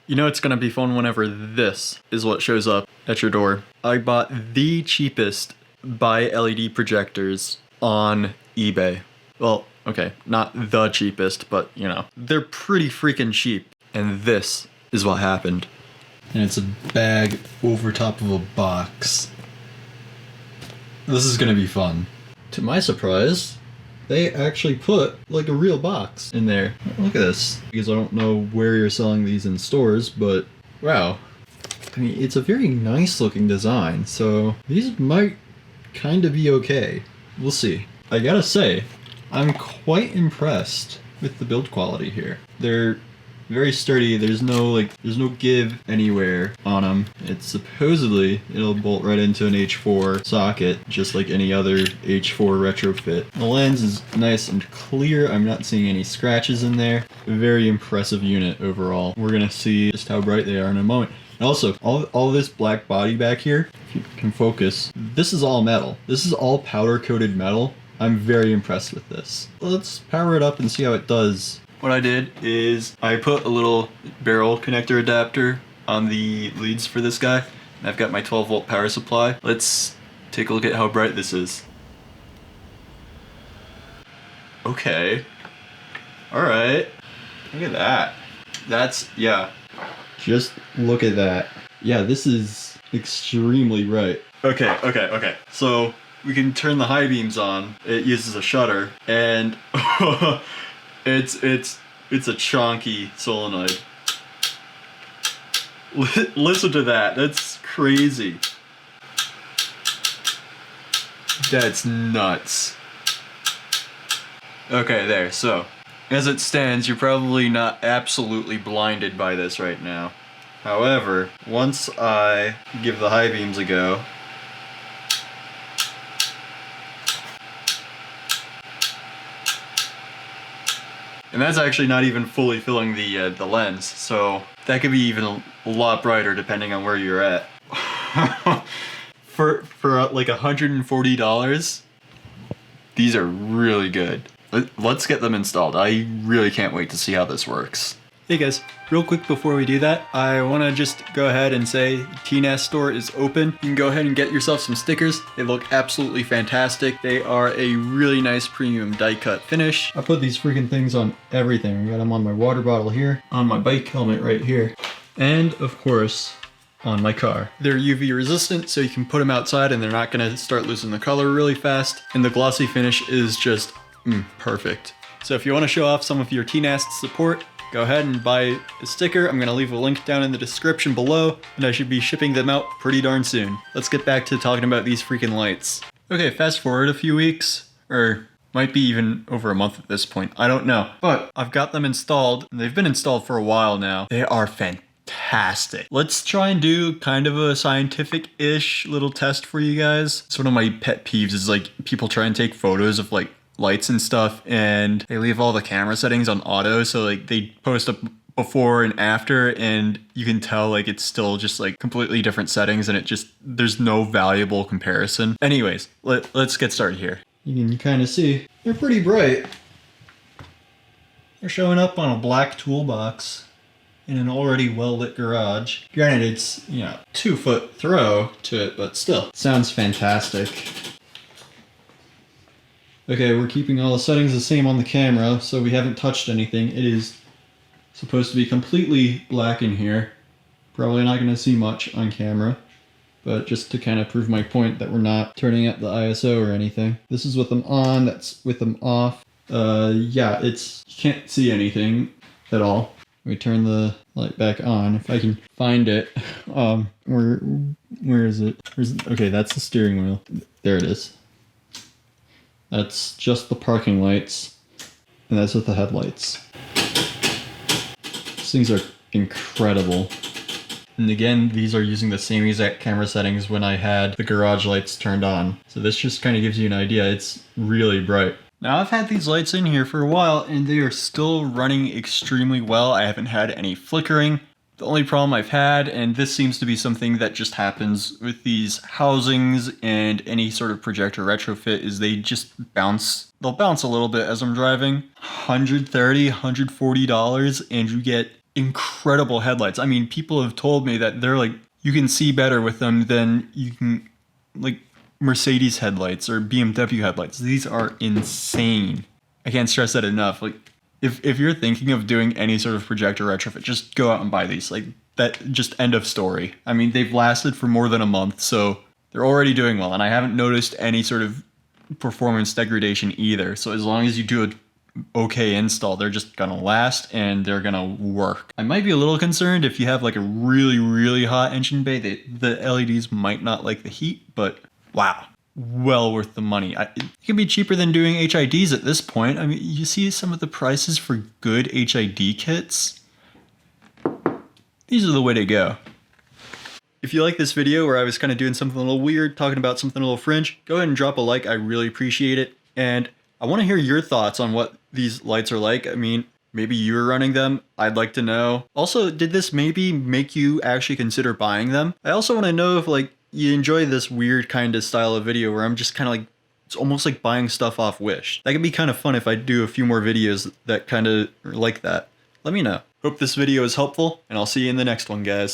You know it's gonna be fun whenever this is what shows up at your door. I bought the cheapest buy LED projectors on eBay. Well, okay, not the cheapest, but you know, they're pretty freaking cheap. And this is what happened. And it's a bag over top of a box. This is gonna be fun. To my surprise, they actually put like a real box in there. Look at this. Because I don't know where you're selling these in stores, but wow. I mean, it's a very nice looking design, so these might kind of be okay. We'll see. I gotta say, I'm quite impressed with the build quality here. They're very sturdy. There's no give anywhere on them. It's supposedly it'll bolt right into an H4 socket, just like any other H4 retrofit. The lens is nice and clear. I'm not seeing any scratches in there. Very impressive unit overall. We're gonna see just how bright they are in a moment. And also, all this black body back here, if you can focus, this is all metal. This is all powder coated metal. I'm very impressed with this. Let's power it up and see how it does. What I did is I put a little barrel connector adapter on the leads for this guy. And I've got my 12-volt power supply. Let's take a look at how bright this is. Okay. Alright. Look at that. That's, yeah. Just look at that. Yeah, this is extremely bright. Okay. So we can turn the high beams on. It uses a shutter, and it's a chonky solenoid. Listen to that. That's crazy. That's nuts. Okay, there. So, as it stands, you're probably not absolutely blinded by this right now. However, once I give the high beams a go, and that's actually not even fully filling the lens, so that could be even a lot brighter depending on where you're at. for like $140, these are really good. Let's get them installed. I really can't wait to see how this works. Hey guys, real quick before we do that, I want to just go ahead and say TNast store is open. You can go ahead and get yourself some stickers. They look absolutely fantastic. They are a really nice premium die cut finish. I put these freaking things on everything. I got them on my water bottle here, on my bike helmet right here, and of course on my car. They're UV resistant, so you can put them outside and they're not going to start losing the color really fast. And the glossy finish is just perfect. So if you want to show off some of your TNast support, go ahead and buy a sticker. I'm going to leave a link down in the description below, and I should be shipping them out pretty darn soon. Let's get back to talking about these freaking lights. Okay, fast forward a few weeks, or might be even over a month at this point. I don't know. But I've got them installed, and they've been installed for a while now. They are fantastic. Let's try and do kind of a scientific-ish little test for you guys. It's one of my pet peeves is like people try and take photos of like lights and stuff, and they leave all the camera settings on auto, so like they post a before and after, and you can tell like it's still just like completely different settings, and it just, there's no valuable comparison. Anyways, let's get started here. You can kind of see they're pretty bright. They're showing up on a black toolbox in an already well-lit garage. Granted, it's, you know, 2-foot throw to it, but still, sounds fantastic. Okay, we're keeping all the settings the same on the camera, so we haven't touched anything. It is supposed to be completely black in here. Probably not going to see much on camera, but just to kind of prove my point that we're not turning up the ISO or anything. This is with them on, that's with them off. Yeah, you can't see anything at all. We turn the light back on, if I can find it. Where is it? Okay, that's the steering wheel. There it is. That's just the parking lights, and that's with the headlights. These things are incredible. And again, these are using the same exact camera settings when I had the garage lights turned on. So this just kind of gives you an idea. It's really bright. Now I've had these lights in here for a while, and they are still running extremely well. I haven't had any flickering. The only problem I've had, and this seems to be something that just happens with these housings and any sort of projector retrofit, is they just bounce. They'll bounce a little bit as I'm driving. $130, $140, and you get incredible headlights. I mean, people have told me that they're like, you can see better with them than you can, like, Mercedes headlights or BMW headlights. These are insane. I can't stress that enough. Like, if you're thinking of doing any sort of projector retrofit, just go out and buy these. Like, that, just end of story. I mean, they've lasted for more than a month, so they're already doing well, and I haven't noticed any sort of performance degradation either. So as long as you do a okay install, they're just gonna last and they're gonna work. I might be a little concerned if you have like a really hot engine bay, the LEDs might not like the heat, but wow, well worth the money. It can be cheaper than doing HIDs at this point. I mean, you see some of the prices for good HID kits. These are the way to go. If you like this video where I was kind of doing something a little weird, talking about something a little fringe, go ahead and drop a like. I really appreciate it. And I want to hear your thoughts on what these lights are like. I mean, maybe you're running them. I'd like to know. Also, did this maybe make you actually consider buying them? I also want to know if like you enjoy this weird kind of style of video where I'm just kind of like, it's almost like buying stuff off Wish. That could be kind of fun if I do a few more videos that kind of are like that. Let me know. Hope this video is helpful, and I'll see you in the next one, guys.